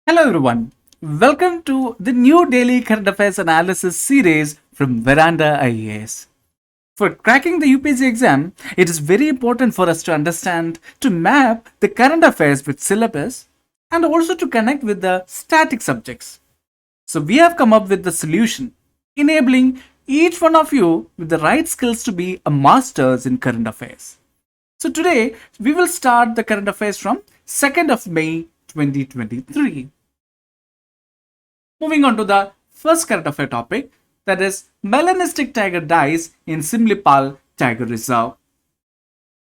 Hello everyone. Welcome to the new daily current affairs analysis series from Veranda IAS. For cracking the UPSC exam, it is very important for us to understand, to map the current affairs with syllabus and also to connect with the static subjects. So we have come up with the solution, enabling each one of you with the right skills to be a masters in current affairs. So today we will start the current affairs from 2nd of May 2023. Moving on to the first current affair topic, that is melanistic tiger dies in Simlipal Tiger Reserve.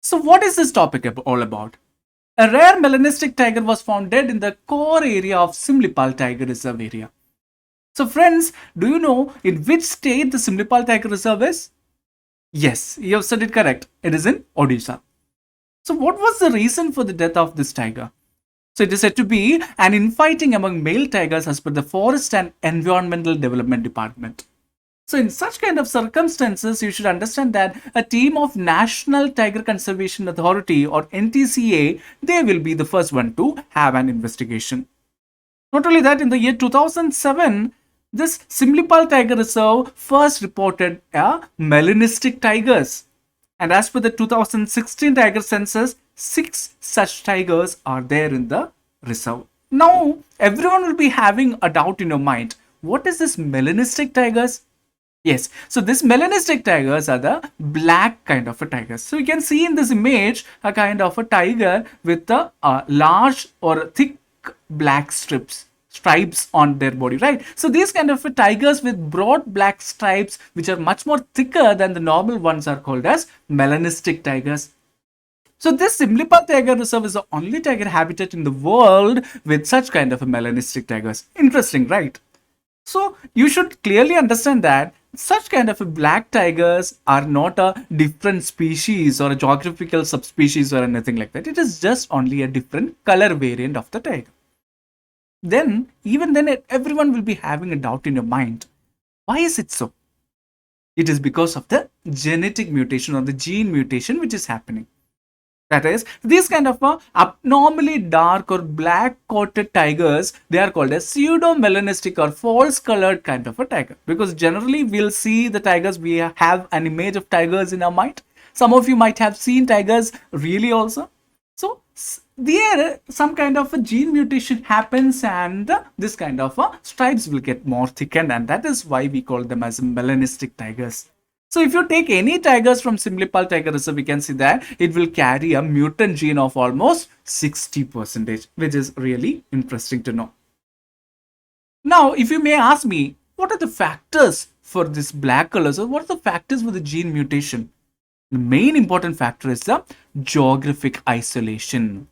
So what is this topic all about? A rare melanistic tiger was found dead in the core area of Simlipal Tiger Reserve area. So friends, do you know in which state the Simlipal Tiger Reserve is? Yes, you have said it correct. It is in Odisha. So what was the reason for the death of this tiger? So it is said to be an infighting among male tigers as per the Forest and Environmental Development Department. So in such kind of circumstances, you should understand that a team of National Tiger Conservation Authority or NTCA, they will be the first one to have an investigation. Not only that, in the year 2007, this Simlipal Tiger Reserve first reported melanistic tigers. And as per the 2016 tiger census, 6 such tigers are there in the reserve. Now, everyone will be having a doubt in your mind. What is this melanistic tigers? Yes, so this melanistic tigers are the black kind of a tigers. So you can see in this image a kind of a tiger with the large or thick black stripes on their body, right? So these kind of tigers with broad black stripes which are much more thicker than the normal ones are called as melanistic tigers. So this Simlipal Tiger Reserve is the only tiger habitat in the world with such kind of a melanistic tigers. Interesting, right? So you should clearly understand that such kind of a black tigers are not a different species or a geographical subspecies or anything like that. It is just only a different color variant of the tiger. Then, even then, everyone will be having a doubt in your mind. Why is it so? It is because of the genetic mutation or the gene mutation which is happening. That is, these kind of abnormally dark or black coated tigers, they are called as pseudo-melanistic or false colored kind of a tiger. Because generally we'll see the tigers, we have an image of tigers in our mind. Some of you might have seen tigers really also. So there some kind of a gene mutation happens and this kind of stripes will get more thickened, and that is why we call them as melanistic tigers. So if you take any tigers from Simlipal Tiger Reserve, we can see that it will carry a mutant gene of almost 60%, which is really interesting to know. Now, if you may ask me, what are the factors for this black colors, or what are the factors for the gene mutation? The main important factor is the geographic isolation.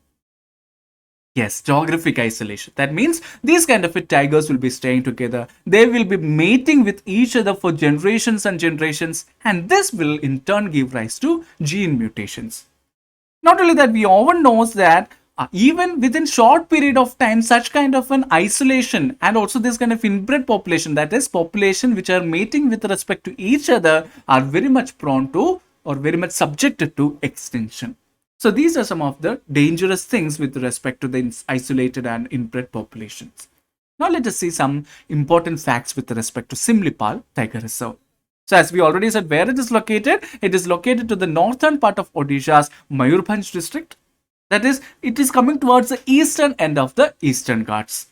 Yes, geographic isolation. That means these kind of tigers will be staying together. They will be mating with each other for generations and generations, and this will in turn give rise to gene mutations. Not only that, we often know that even within short period of time, such kind of an isolation and also this kind of inbred population, that is population which are mating with respect to each other, are very much prone to or very much subjected to extinction. So these are some of the dangerous things with respect to the isolated and inbred populations. Now let us see some important facts with respect to Simlipal Tiger Reserve. So as we already said, where it is located to the northern part of Odisha's Mayurbhanj district. That is, it is coming towards the eastern end of the Eastern Ghats.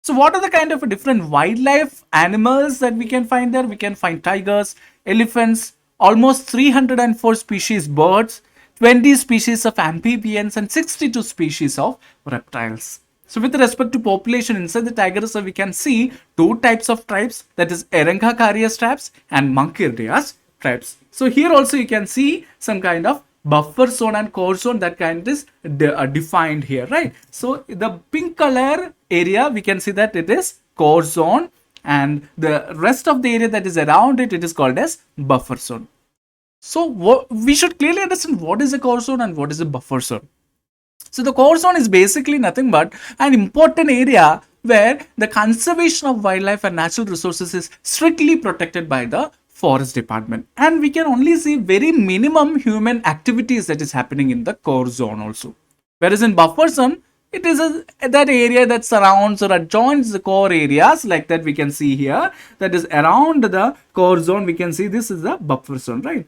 So what are the kind of different wildlife animals that we can find there? We can find tigers, elephants, almost 304 species birds, 20 species of amphibians and 62 species of reptiles. So with respect to population inside the tiger reserve, we can see two types of tribes, that is Erenga tribes and Mankirdias tribes. So here also you can see some kind of buffer zone and core zone that kind is defined here, right? So the pink color area, we can see that it is core zone, and the rest of the area that is around it, it is called as buffer zone. So we should clearly understand what is a core zone and what is a buffer zone. So the core zone is basically nothing but an important area where the conservation of wildlife and natural resources is strictly protected by the forest department, and we can only see very minimum human activities that is happening in the core zone also. Whereas in buffer zone, It is that area that surrounds or adjoins the core areas, like that we can see here, that is around the core zone. We can see this is the buffer zone, right?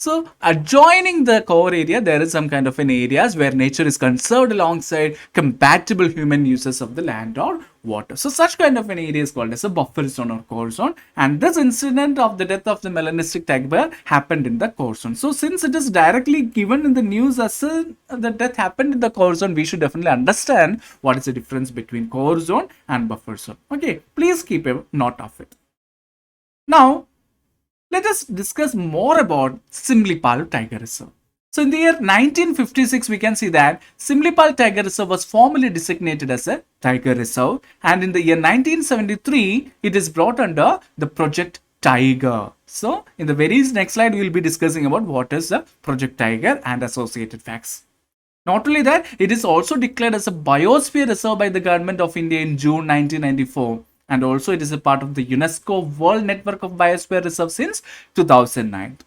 So adjoining the core area, there is some kind of an areas where nature is conserved alongside compatible human uses of the land or water. So such kind of an area is called as a buffer zone or core zone. And this incident of the death of the melanistic tiger happened in the core zone. So since it is directly given in the news as the death happened in the core zone, we should definitely understand what is the difference between core zone and buffer zone. Okay, please keep a note of it. Now, let us discuss more about Simlipal Tiger Reserve. So in the year 1956, we can see that Simlipal Tiger Reserve was formally designated as a Tiger Reserve, and in the year 1973, it is brought under the Project Tiger. So in the very next slide, we will be discussing about what is the Project Tiger and associated facts. Not only that, it is also declared as a Biosphere Reserve by the Government of India in June 1994. And also it is a part of the UNESCO World Network of Biosphere Reserve since 2009.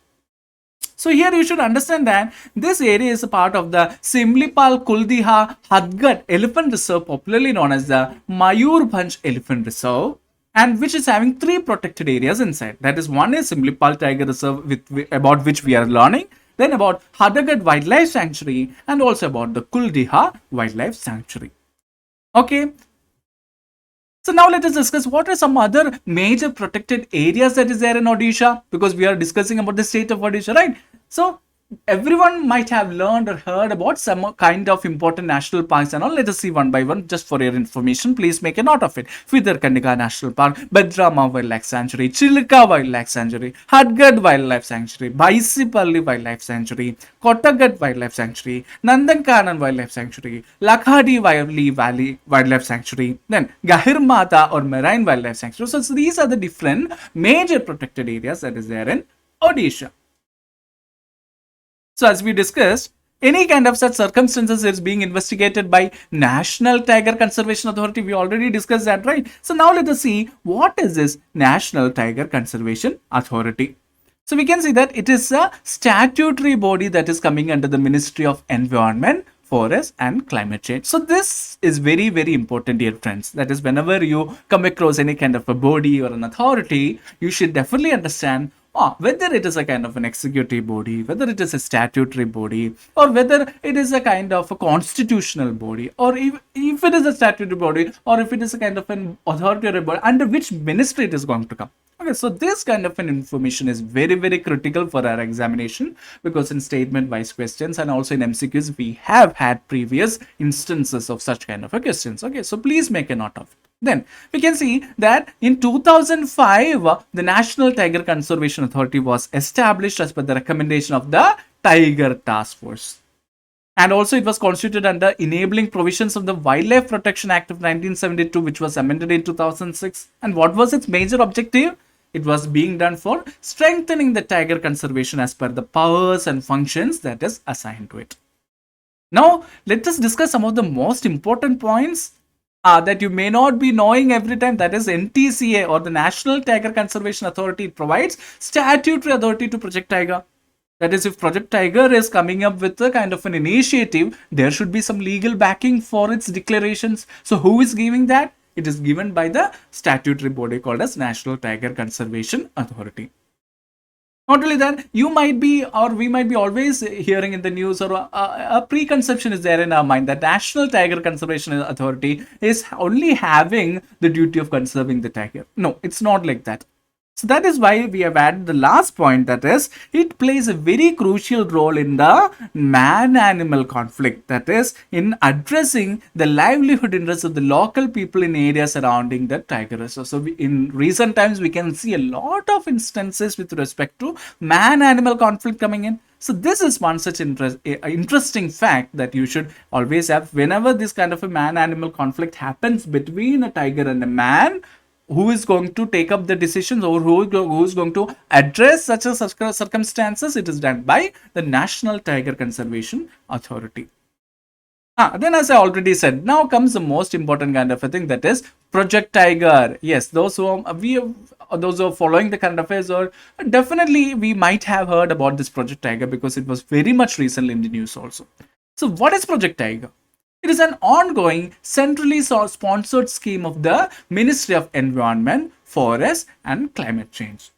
So here you should understand that this area is a part of the Simlipal Kuldiha Hadgat Elephant Reserve, popularly known as the Mayurbhanj Elephant Reserve, and which is having 3 protected areas inside. That is, one is Simlipal Tiger Reserve, about which we are learning, then about Hadagat Wildlife Sanctuary, and also about the Kuldiha Wildlife Sanctuary. Okay. So now let us discuss what are some other major protected areas that is there in Odisha, because we are discussing about the state of Odisha, right? So everyone might have learned or heard about some kind of important national parks and all. Let us see one by one, just for your information. Please make a note of it. Vidarkandika National Park, Badrama Wildlife Sanctuary, Chilka Wildlife Sanctuary, Hadgad Wildlife Sanctuary, Baisipalli Wildlife Sanctuary, Kottagat Wildlife Sanctuary, Nandankanan Wildlife Sanctuary, Lakhadi Valley Wildlife Sanctuary, then Gahirmata or Marine Wildlife Sanctuary. So these are the different major protected areas that is there in Odisha. So as we discussed, any kind of such circumstances is being investigated by National Tiger Conservation Authority. We already discussed that, right? So now let us see what is this National Tiger Conservation Authority. So we can see that it is a statutory body that is coming under the Ministry of Environment, Forest and Climate Change. So this is very, very important, dear friends. That is, whenever you come across any kind of a body or an authority, you should definitely understand whether it is a kind of an executive body, whether it is a statutory body, or whether it is a kind of a constitutional body, or if it is a statutory body, or if it is a kind of an authoritative body, under which ministry it is going to come. Okay, so this kind of an information is very, very critical for our examination, because in statement-wise questions and also in MCQs, we have had previous instances of such kind of a questions. Okay, so please make a note of it. Then we can see that in 2005, the National Tiger Conservation Authority was established as per the recommendation of the Tiger Task Force. And also it was constituted under enabling provisions of the Wildlife Protection Act of 1972, which was amended in 2006. And what was its major objective? It was being done for strengthening the tiger conservation as per the powers and functions that is assigned to it. Now, let us discuss some of the most important points that you may not be knowing every time. That is, NTCA, or the National Tiger Conservation Authority, provides statutory authority to Project Tiger. That is, if Project Tiger is coming up with a kind of an initiative, there should be some legal backing for its declarations. So who is giving that? It is given by the statutory body called as National Tiger Conservation Authority. Not only that, you might be, or we might be always hearing in the news, or a preconception is there in our mind that National Tiger Conservation Authority is only having the duty of conserving the tiger. No, it's not like that. So that is why we have added the last point, that is, it plays a very crucial role in the man-animal conflict, that is, in addressing the livelihood interests of the local people in areas surrounding the tiger reserve. So in recent times, we can see a lot of instances with respect to man-animal conflict coming in. So this is one such interesting fact that you should always have whenever this kind of a man-animal conflict happens between a tiger and a man. Who is going to take up the decisions, or who is going to address such circumstances? It is done by the National Tiger Conservation Authority. Then, as I already said, now comes the most important kind of a thing, that is Project Tiger. Yes, those who are following the current affairs, or definitely we might have heard about this Project Tiger, because it was very much recently in the news also. So what is Project Tiger? It is an ongoing, centrally sponsored scheme of the Ministry of Environment, Forest and Climate Change.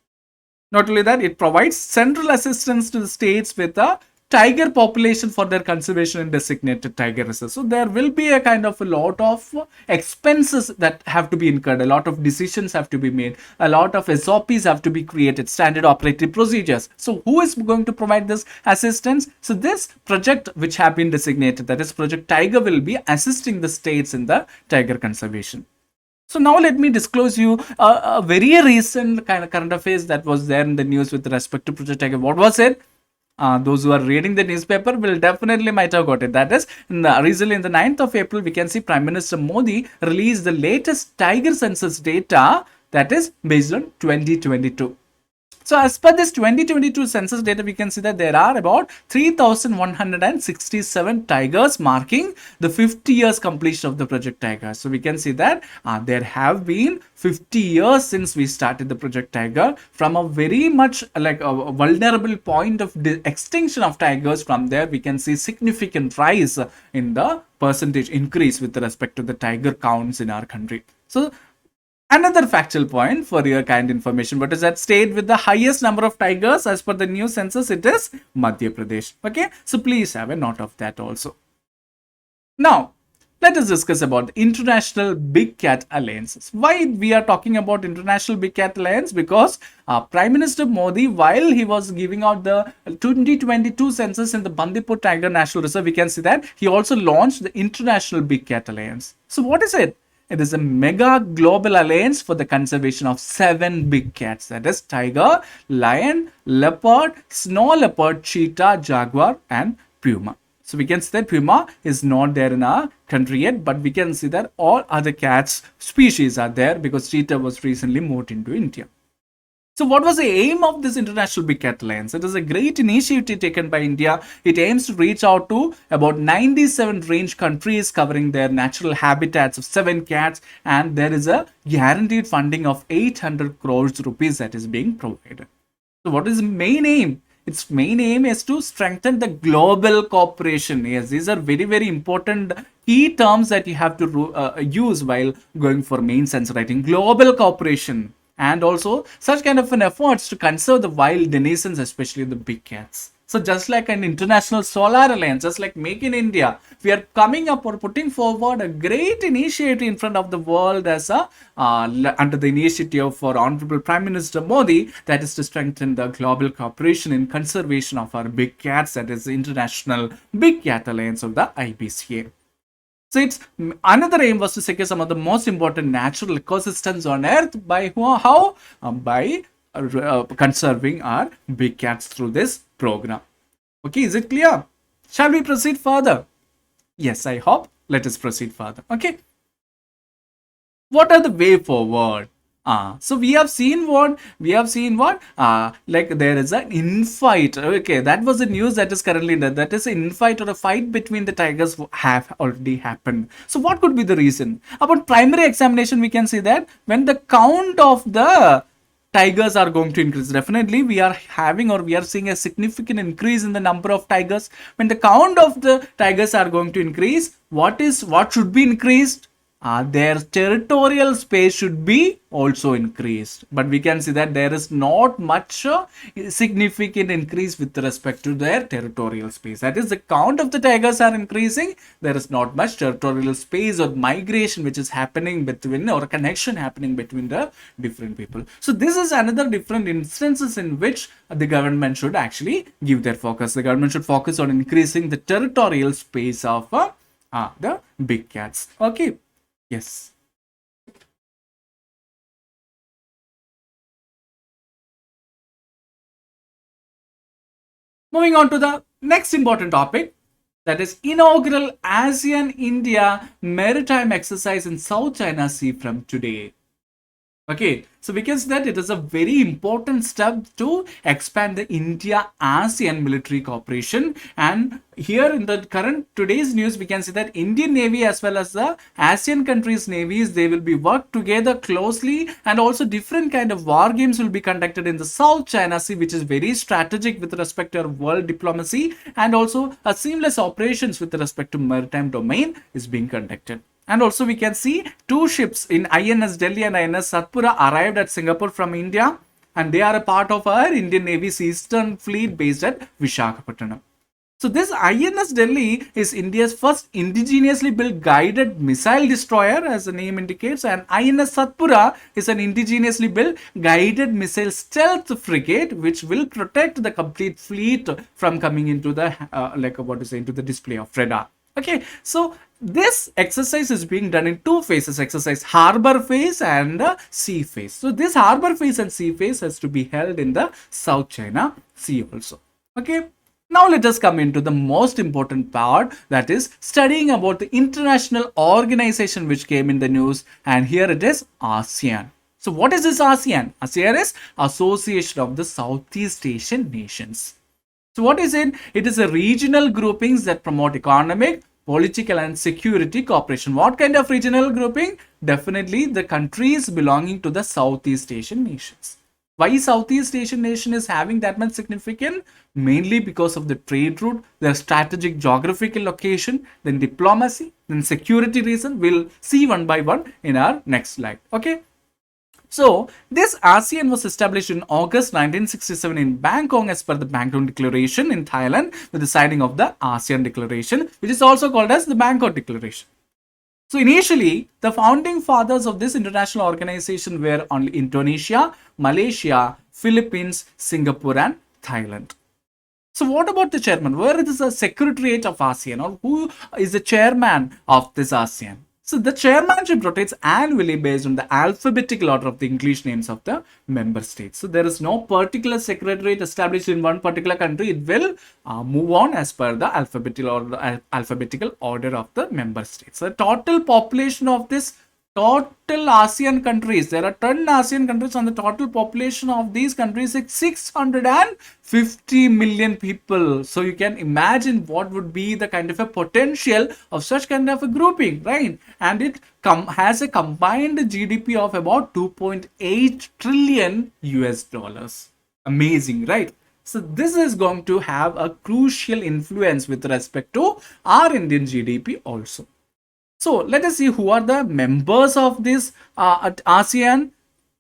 Not only that, it provides central assistance to the states with a tiger population for their conservation in designated tiger reserves. So there will be a kind of a lot of expenses that have to be incurred, a lot of decisions have to be made, a lot of SOPs have to be created, standard operating procedures. So who is going to provide this assistance? So this project which have been designated, that is Project Tiger, will be assisting the states in the tiger conservation. So now let me disclose you a very recent kind of current affairs that was there in the news with respect to Project Tiger. What was it? Those who are reading the newspaper will definitely might have got it. That is, recently in the 9th of April, we can see Prime Minister Modi released the latest tiger census data that is based on 2022. So as per this 2022 census data, we can see that there are about 3,167 tigers, marking the 50 years completion of the Project Tiger. So we can see that there have been 50 years since we started the Project Tiger, from a very much like a vulnerable point of extinction of tigers. From there, we can see significant rise in the percentage increase with respect to the tiger counts in our country. So another factual point for your kind information, what is that state with the highest number of tigers as per the new census? It is Madhya Pradesh. Okay, so please have a note of that also. Now let us discuss about the International Big Cat Alliance. Why we are talking about International Big Cat Alliance? Because Prime Minister Modi, while he was giving out the 2022 census in the Bandipur Tiger National Reserve, we can see that he also launched the International Big Cat Alliance. So what is it? It is a mega global alliance for the conservation of 7 big cats, that is tiger, lion, leopard, snow leopard, cheetah, jaguar and puma. So we can see that puma is not there in our country yet, but we can see that all other cats species are there because cheetah was recently moved into India. So what was the aim of this International Big Cat Alliance? It is a great initiative taken by India. It aims to reach out to about 97 range countries covering their natural habitats of 7 cats, and there is a guaranteed funding of 800 crores rupees that is being provided. So what is the main aim? Its main aim is to strengthen the global cooperation. Yes, these are very, very important key terms that you have to use while going for main census writing. Global cooperation. And also such kind of an efforts to conserve the wild denizens, especially the big cats. So just like an international solar alliance, just like Make in India, we are coming up or putting forward a great initiative in front of the world as a under the initiative for Honorable Prime Minister Modi, that is to strengthen the global cooperation in conservation of our big cats, that is the International Big Cat Alliance of the IPCA. So its another aim was to secure some of the most important natural ecosystems on Earth by how? By conserving our big cats through this program. Okay, is it clear? Shall we proceed further? Yes, I hope. Let us proceed further. Okay. What are the way forward? So we have seen what like there is an infight. Okay, that was the news that is currently there. That is an infight or a fight between the tigers have already happened. So what could be the reason? About primary examination, we can see that when the count of the tigers are going to increase, definitely we are having or we are seeing a significant increase in the number of tigers. When the count of the tigers are going to increase, what should be increased? Their territorial space should be also increased, but we can see that there is not much significant increase with respect to their territorial space. That is, the count of the tigers are increasing, there is not much territorial space or migration which is happening between, or a connection happening between the different people. So this is another different instances in which the government should actually give their focus. The government should focus on increasing the territorial space of the big cats. Okay. Yes. Moving on to the next important topic, that is inaugural ASEAN India maritime exercise in South China Sea from today. Okay, so we can see that it is a very important step to expand the India ASEAN military cooperation. And here in the current today's news, we can see that Indian Navy as well as the ASEAN countries' navies, they will be worked together closely, and also different kind of war games will be conducted in the South China Sea, which is very strategic with respect to our world diplomacy, and also a seamless operations with respect to maritime domain is being conducted. And also we can see two ships in INS Delhi and INS Satpura arrived at Singapore from India, and they are a part of our Indian Navy's Eastern Fleet based at Vishakhapatnam. So this INS Delhi is India's first indigenously built guided missile destroyer, as the name indicates, and INS Satpura is an indigenously built guided missile stealth frigate which will protect the complete fleet from coming into the into the display of radar. Okay, so this exercise is being done in two phases: exercise harbor phase and sea phase. So this harbor phase and sea phase has to be held in the South China Sea also. Okay, now let us come into the most important part, that is studying about the international organization which came in the news, and here it is ASEAN. So what is this ASEAN? ASEAN is Association of the Southeast Asian Nations. So what is it? It is a regional groupings that promote economic, political and security cooperation. What kind of regional grouping? Definitely the countries belonging to the Southeast Asian nations. Why Southeast Asian nation is having that much significance? Mainly because of the trade route, their strategic geographical location, then diplomacy, then security reason. We'll see one by one in our next slide. Okay. So, this ASEAN was established in August 1967 in Bangkok as per the Bangkok Declaration in Thailand, with the signing of the ASEAN Declaration, which is also called as the Bangkok Declaration. So, initially, the founding fathers of this international organization were only Indonesia, Malaysia, Philippines, Singapore and Thailand. So what about the chairman? Where is the secretariat of ASEAN, or who is the chairman of this ASEAN? So the chairmanship rotates annually based on the alphabetical order of the English names of the member states. So there is no particular secretariat established in one particular country. It will move on as per the alphabetical order of the member states. So the total population of this total ASEAN countries, there are 10 ASEAN countries, and the total population of these countries is 650 million people. So you can imagine what would be the kind of a potential of such kind of a grouping, right? And it has a combined GDP of about 2.8 trillion US dollars. Amazing, right? So this is going to have a crucial influence with respect to our Indian GDP also. So let us see who are the members of this ASEAN.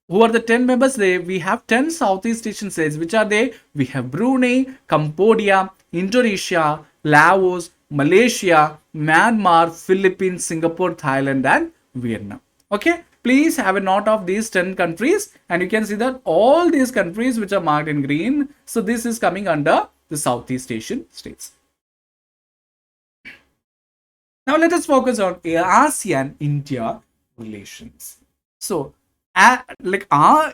Who are the 10 members? We have 10 Southeast Asian states. Which are they? We have Brunei, Cambodia, Indonesia, Laos, Malaysia, Myanmar, Philippines, Singapore, Thailand and Vietnam. Okay, please have a note of these 10 countries, and you can see that all these countries which are marked in green, so this is coming under the Southeast Asian states. Now let us focus on ASEAN-India relations. So,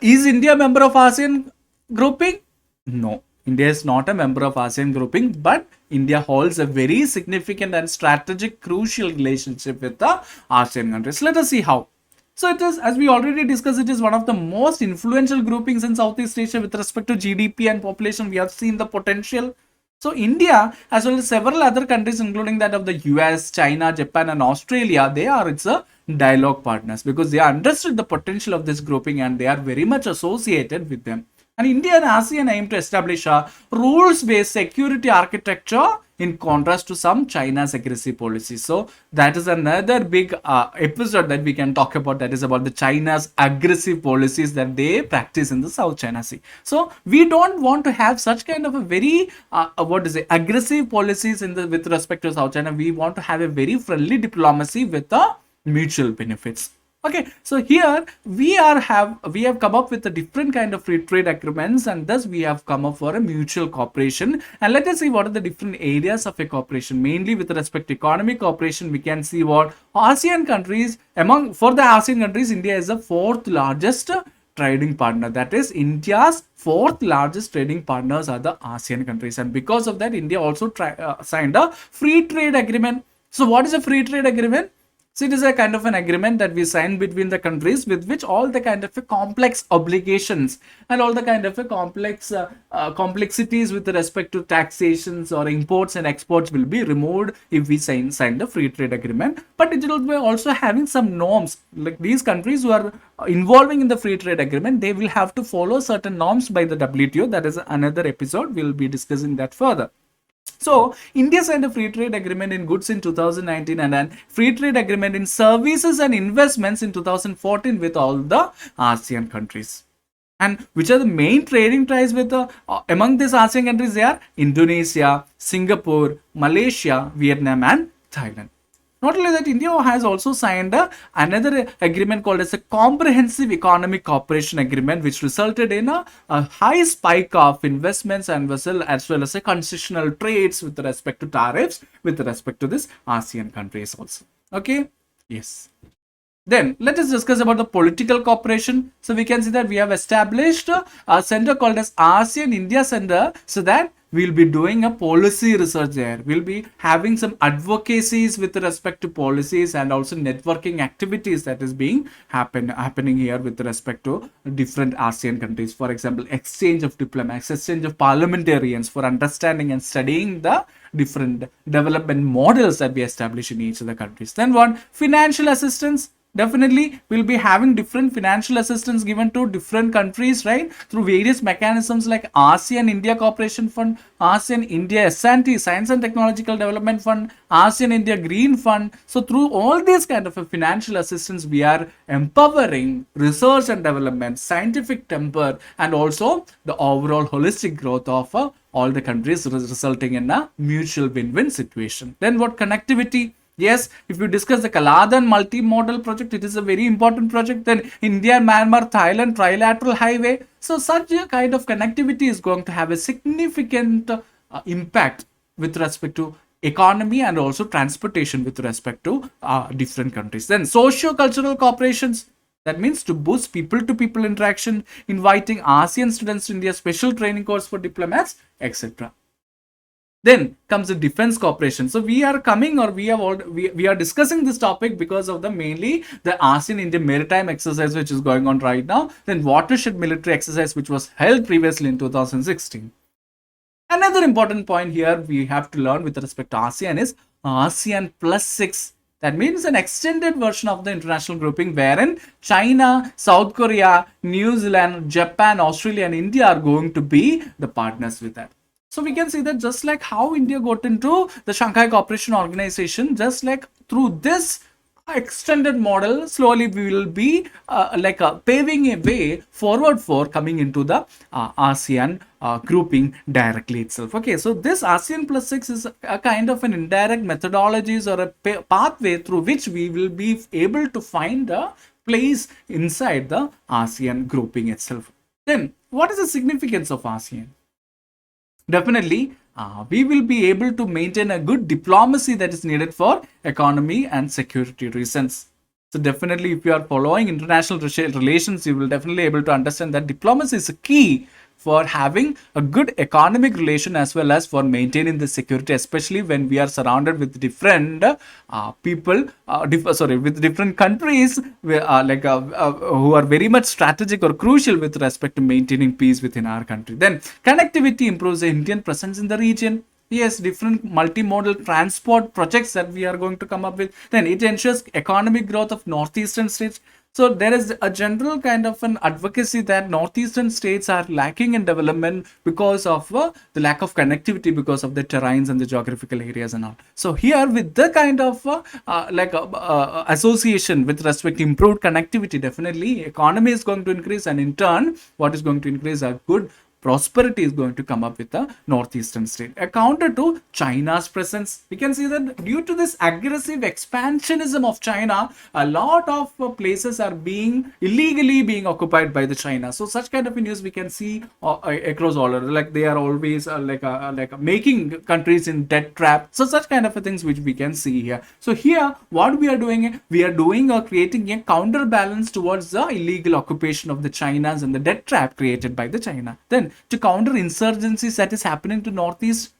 is India a member of ASEAN grouping? No, India is not a member of ASEAN grouping, but India holds a very significant and strategic, crucial relationship with the ASEAN countries. Let us see how. So it is, as we already discussed, it is one of the most influential groupings in Southeast Asia with respect to GDP and population. We have seen the potential. So India, as well as several other countries, including that of the US, China, Japan and Australia, they are its dialogue partners because they understood the potential of this grouping and they are very much associated with them. And India and ASEAN aim to establish a rules-based security architecture in contrast to some China's aggressive policies. So that is another big episode that we can talk about, that is about the China's aggressive policies that they practice in the South China Sea. So we don't want to have such kind of a very aggressive policies with respect to South China. We want to have a very friendly diplomacy with mutual benefits. Okay, so here we have come up with a different kind of free trade agreements, and thus we have come up for a mutual cooperation. And let us see what are the different areas of a cooperation. Mainly with respect to economic cooperation, we can see what ASEAN countries, for the ASEAN countries, India is the fourth largest trading partner. That is, India's fourth largest trading partners are the ASEAN countries, and because of that, India also signed a free trade agreement. So what is a free trade agreement? So it is a kind of an agreement that we sign between the countries, with which all the kind of a complex obligations and all the kind of a complex complexities with respect to taxations or imports and exports will be removed if we sign the free trade agreement. But it will be also having some norms, like these countries who are involving in the free trade agreement, they will have to follow certain norms by the WTO. That is another episode. We'll be discussing that further. So, India signed a free trade agreement in goods in 2019 and a free trade agreement in services and investments in 2014 with all the ASEAN countries. And which are the main trading ties with among these ASEAN countries? They are Indonesia, Singapore, Malaysia, Vietnam, and Thailand. Not only that, India has also signed another agreement called as a Comprehensive Economic Cooperation Agreement, which resulted in a high spike of investments and as well as a concessional trades with respect to tariffs with respect to this ASEAN countries also. Okay, yes. Then let us discuss about the political cooperation. So we can see that we have established a center called as ASEAN India Center, so that we'll be doing a policy research there. We'll be having some advocacies with respect to policies and also networking activities that is being happening here with respect to different ASEAN countries. For example, exchange of diplomats, exchange of parliamentarians for understanding and studying the different development models that we establish in each of the countries. Then what? Financial assistance. Definitely, we'll be having different financial assistance given to different countries, right? Through various mechanisms like ASEAN India Cooperation Fund, ASEAN India S&T, Science and Technological Development Fund, ASEAN India Green Fund. So through all these kind of a financial assistance, we are empowering research and development, scientific temper, and also the overall holistic growth of all the countries, resulting in a mutual win-win situation. Then what? Connectivity. Yes, if you discuss the Kaladan multi-modal project, it is a very important project. Then India, Myanmar, Thailand trilateral highway. So such a kind of connectivity is going to have a significant impact with respect to economy and also transportation with respect to different countries. Then socio-cultural cooperations. That means to boost people-to-people interaction, inviting ASEAN students to India special training course for diplomats, etc. Then comes the defense cooperation. So we are coming, or we are discussing this topic because of the mainly the ASEAN India maritime exercise which is going on right now. Then watershed military exercise which was held previously in 2016. Another important point here we have to learn with respect to ASEAN is ASEAN plus 6. That means an extended version of the international grouping wherein China, South Korea, New Zealand, Japan, Australia, and India are going to be the partners with that. So we can see that just like how India got into the Shanghai Cooperation Organization, just like through this extended model, slowly we will be paving a way forward for coming into the ASEAN grouping directly itself. Okay, so this ASEAN plus 6 is a kind of an indirect methodologies or a pathway through which we will be able to find a place inside the ASEAN grouping itself. Then what is the significance of ASEAN? Definitely, we will be able to maintain a good diplomacy that is needed for economy and security reasons. So definitely, if you are following international relations, you will definitely able to understand that diplomacy is a key for having a good economic relation as well as for maintaining the security, especially when we are surrounded with different people, with different countries who are very much strategic or crucial with respect to maintaining peace within our country. Then connectivity improves the Indian presence in the region. Yes, different multimodal transport projects that we are going to come up with. Then it ensures economic growth of northeastern states. So there is a general kind of an advocacy that northeastern states are lacking in development because of the lack of connectivity, because of the terrains and the geographical areas and all. So here with the kind of association with respect to improved connectivity, definitely economy is going to increase, and in turn what is going to increase a good prosperity is going to come up with the northeastern state. A counter to China's presence. We can see that due to this aggressive expansionism of China, a lot of places are being illegally being occupied by the China. So such kind of news we can see across all over. Like they are always making countries in debt trap. So such kind of things which we can see here. So here what we are doing, we are doing or creating a counterbalance towards the illegal occupation of the Chinas and the debt trap created by the China. Then to counter insurgencies that is happening to northeast,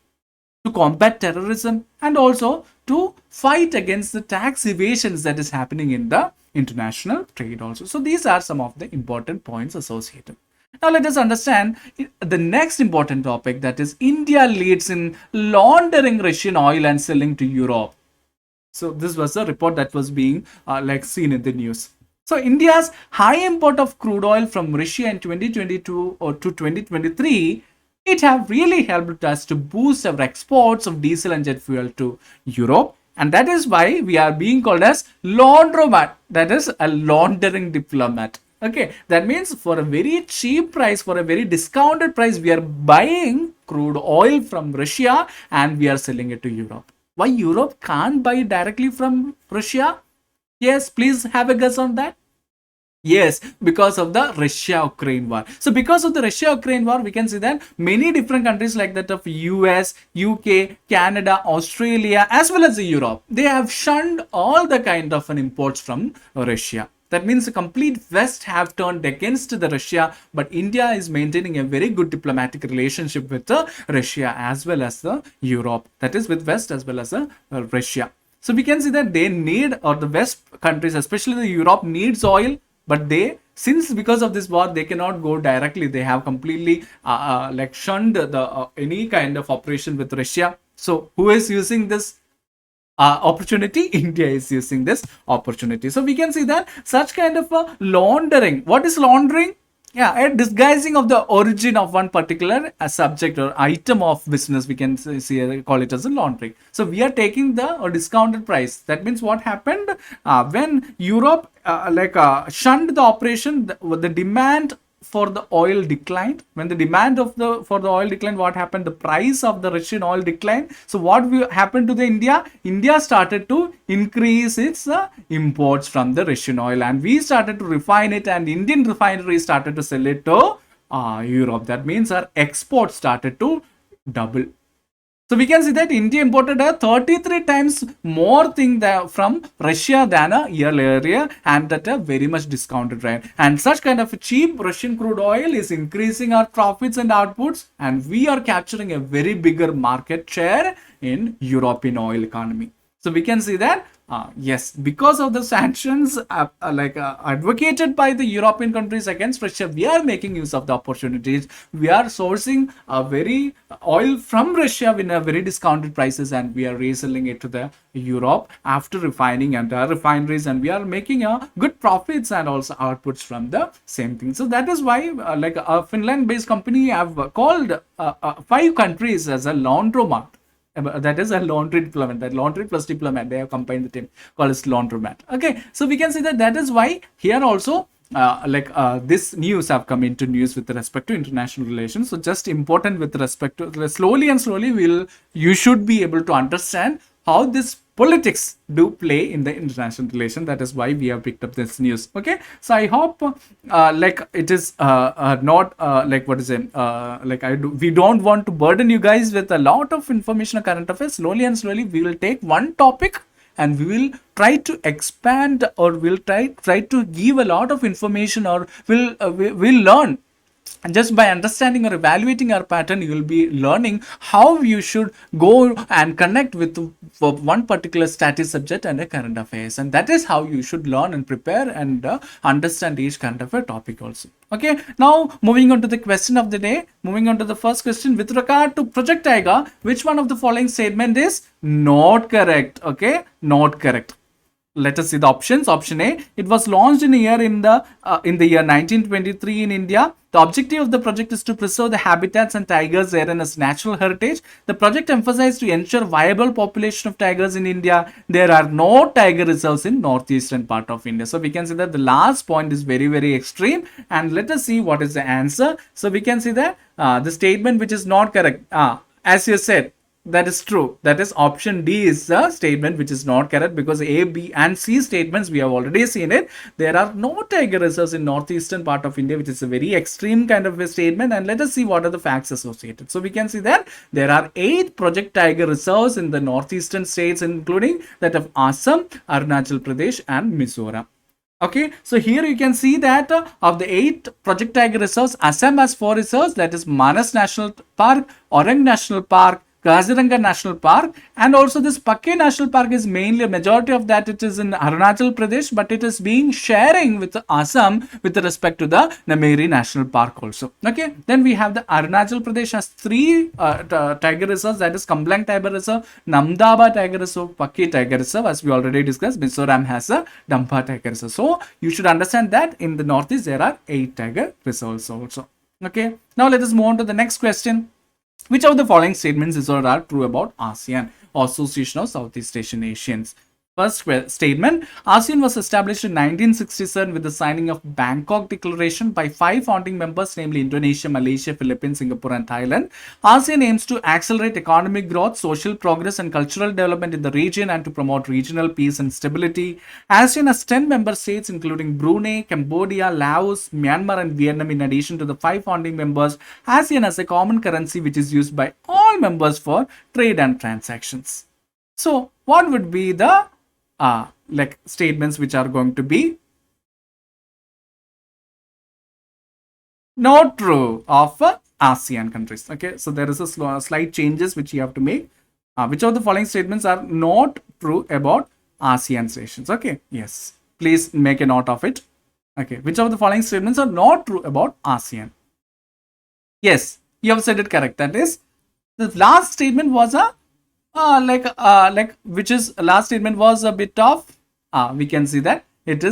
to combat terrorism, and also to fight against the tax evasions that is happening in the international trade also. So these are some of the important points associated. Now let us understand the next important topic, that is India leads in laundering Russian oil and selling to Europe. So this was a report that was being seen in the news. So India's high import of crude oil from Russia in 2022 or to 2023, it have really helped us to boost our exports of diesel and jet fuel to Europe. And that is why we are being called as laundromat, that is a laundering diplomat. Okay, that means for a very cheap price, for a very discounted price, we are buying crude oil from Russia and we are selling it to Europe. Why Europe can't buy directly from Russia? Yes, please have a guess on that. Yes, because of the Russia-Ukraine war. So because of the Russia-Ukraine war, we can see that many different countries like that of US, UK, Canada, Australia, as well as Europe, they have shunned all the kind of imports from Russia. That means the complete West have turned against the Russia, but India is maintaining a very good diplomatic relationship with the Russia as well as the Europe. That is with West as well as the Russia. So we can see that they need, or the West countries, especially the Europe, needs oil, but they, since because of this war, they cannot go directly. They have completely shunned the any kind of operation with Russia. So who is using this opportunity? India is using this opportunity. So we can see that such kind of laundering. What is laundering? Yeah, a disguising of the origin of one particular subject or item of business, we can call it as a laundering. So we are taking the discounted price. That means what happened when Europe shunned the operation, the demand for the oil declined. When the demand for the oil declined, what happened? The price of the Russian oil declined. So what happened to the India? India started to increase its imports from the Russian oil, and we started to refine it, and Indian refineries started to sell it to Europe. That means our exports started to double. So we can see that India imported a 33 times more thing from Russia than a year earlier, and at a very much discounted rate. And such kind of cheap Russian crude oil is increasing our profits and outputs, and we are capturing a very bigger market share in European oil economy. So we can see that yes, because of the sanctions advocated by the European countries against Russia, we are making use of the opportunities. We are sourcing very oil from Russia in a very discounted prices, and we are reselling it to the Europe after refining and our refineries, and we are making good profits and also outputs from the same thing. So that is why a Finland-based company have called 5 countries as a laundromat. That is a laundry diplomat. That laundry plus diplomat, they have combined the term called as laundromat. Okay, so we can see that is why here also this news have come into news with respect to international relations. So just important with respect to slowly you should be able to understand how this politics do play in the international relation. That is why we have picked up this news. Okay, so I hope it is not we don't want to burden you guys with a lot of information or current affairs. Slowly we will take one topic and we will try to expand, or we'll try to give a lot of information, or we'll learn. And just by understanding or evaluating our pattern, you will be learning how you should go and connect with one particular static subject and a current affairs. And that is how you should learn and prepare and understand each current affair topic also. Okay, now moving on to the question of the day. Moving on to the first question. With regard to Project Tiger, which one of the following statement is not correct? Okay, not correct. Let us see the options. Option A, it was launched in the year 1923 in India. The objective of the project is to preserve the habitats and tigers therein as natural heritage. The project emphasized to ensure viable population of tigers in India. There are no tiger reserves in northeastern part of India. So we can see that the last point is very, very extreme. And let us see what is the answer. So we can see that the statement which is not correct, as you said, that is true. That is option D is the statement which is not correct, because A, B and C statements we have already seen it. There are no tiger reserves in northeastern part of India, which is a very extreme kind of a statement. And let us see what are the facts associated. So we can see that there are 8 Project Tiger reserves in the northeastern states, including that of Assam, Arunachal Pradesh and Mizoram. Okay, so here you can see that of the 8 Project Tiger reserves, Assam has 4 reserves, that is Manas National Park, Orang National Park, Kaziranga National Park, and also this Pakke National Park is mainly a majority of that it is in Arunachal Pradesh, but it is being sharing with Assam with respect to the Nameri National Park also. Okay, then we have the Arunachal Pradesh has three tiger reserves, that is Kamblang Tiger Reserve, Namdaba Tiger Reserve, Pakke Tiger Reserve, as we already discussed. Mizoram has a Dampa Tiger Reserve. So you should understand that in the northeast there are 8 tiger reserves also. Okay, now let us move on to the next question. Which of the following statements is or are true about ASEAN, Association of Southeast Asian Nations? First statement, ASEAN was established in 1967 with the signing of Bangkok Declaration by 5 founding members, namely Indonesia, Malaysia, Philippines, Singapore and Thailand. ASEAN aims to accelerate economic growth, social progress and cultural development in the region and to promote regional peace and stability. ASEAN has 10 member states including Brunei, Cambodia, Laos, Myanmar and Vietnam. In addition to the 5 founding members, ASEAN has a common currency which is used by all members for trade and transactions. So what would be the like statements which are going to be not true of ASEAN countries? Okay, so there is a slight changes which you have to make. Which of the following statements are not true about ASEAN nations? Okay, yes, please make a note of it. Okay, which of the following statements are not true about ASEAN? Yes, you have said it correct. That is, the last statement was a which is last statement was a bit of we can see that it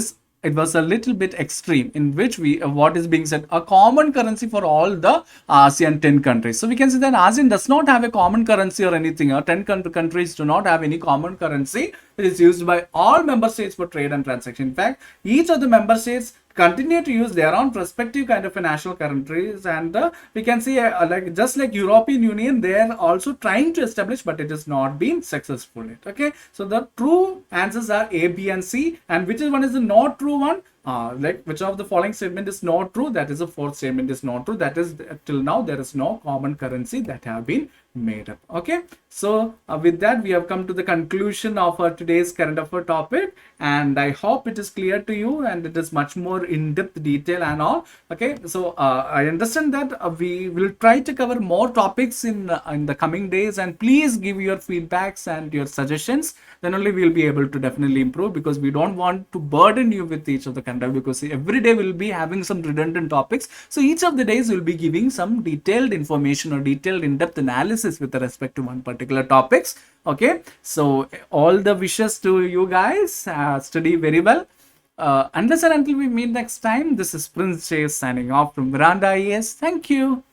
was a little bit extreme, in which we what is being said, a common currency for all the ASEAN 10 countries. So we can see that ASEAN does not have a common currency or anything. 10 countries do not have any common currency. It is used by all member states for trade and transaction. In fact, each of the member states continue to use their own respective kind of a national currencies, and we can see like just like European Union, they are also trying to establish, but it has not been successful yet. Okay, so the true answers are A, B and C, and which is one is the not true one? Like which of the following statement is not true? That is the fourth statement is not true. That is, till now there is no common currency that have been made up. Okay, so with that we have come to the conclusion of today's current affair topic, and I hope it is clear to you and it is much more in-depth detail and all. Okay, so I understand that we will try to cover more topics in the coming days, and please give your feedbacks and your suggestions. Then only we will be able to definitely improve, because we don't want to burden you with each of the content, because every day we'll be having some redundant topics. So each of the days we'll be giving some detailed information or detailed in-depth analysis with respect to one particular topics. Okay, so all the wishes to you guys. Study very well. Unless and until we meet next time, this is Prince J signing off from Veranda IAS. Thank you.